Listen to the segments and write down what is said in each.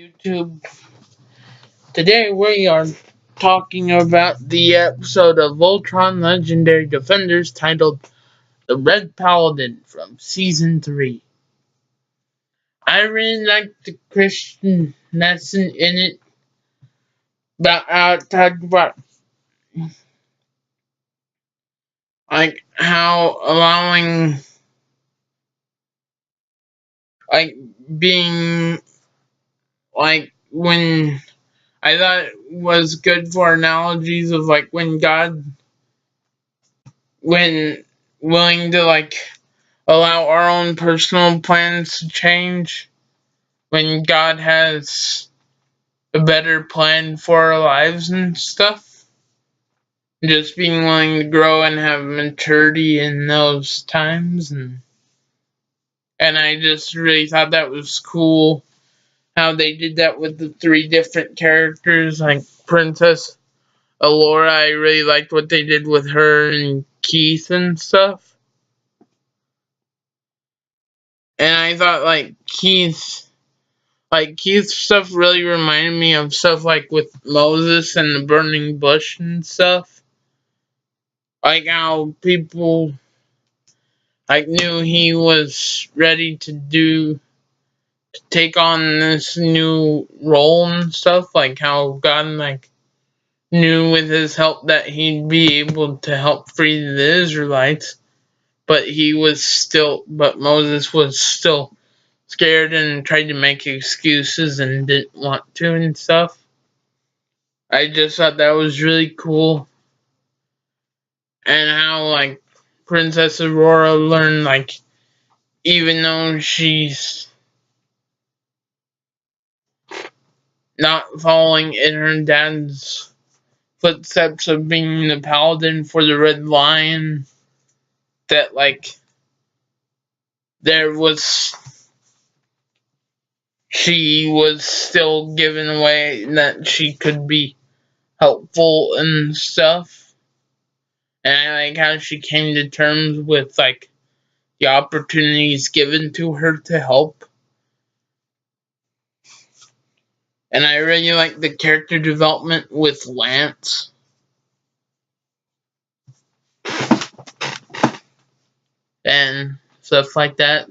YouTube. Today we are talking about the episode of Voltron Legendary Defenders titled The Red Paladin from Season 3. I really liked the Christian lesson in it about how it talked about how allowing being when I thought it was good for analogies of when willing to allow our own personal plans to change when God has a better plan for our lives and stuff. Just being willing to grow and have maturity in those times, and I just really thought that was cool how they did that with the three different characters, like Princess Alora. I really liked what they did with her and Keith and stuff. And I thought Keith's stuff really reminded me of stuff like with Moses and the burning bush and stuff. Like how people knew he was ready to take on this new role and stuff. Like how God knew with his help that he'd be able to help free the Israelites. But Moses was still scared and tried to make excuses and didn't want to and stuff. I just thought that was really cool. And how Princess Aurora learned even though she's not following in her dad's footsteps of being the paladin for the Red Lion, that she was still given away, that she could be helpful and stuff. And I like how she came to terms with the opportunities given to her to help. And I really like the character development with Lance. And stuff like that.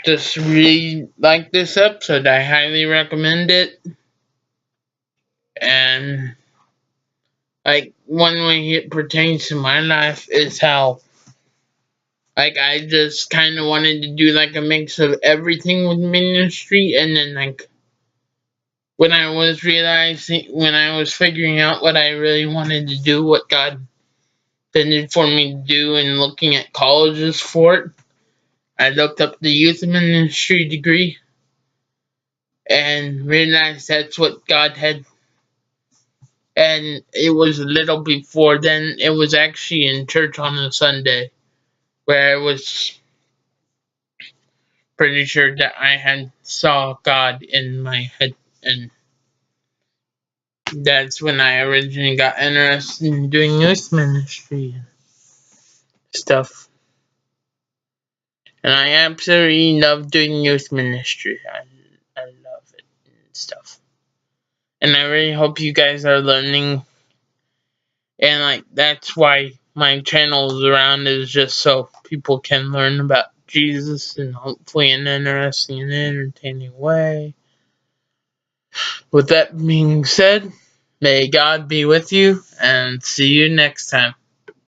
Just really like this episode. I highly recommend it. And one way it pertains to my life is how I just kind of wanted to do a mix of everything with ministry, and then when I was figuring out what I really wanted to do, what God intended for me to do, and looking at colleges for it, I looked up the youth ministry degree and realized that's what God had. And it was a little before then. It was actually in church on a Sunday, where I was pretty sure that I had saw God in my head, and that's when I originally got interested in doing youth ministry and stuff. And I absolutely love doing youth ministry. I love it and stuff. And I really hope you guys are learning. And that's why my channel is around, is just so people can learn about Jesus, and hopefully in an interesting and entertaining way. With that being said, may God be with you, and see you next time.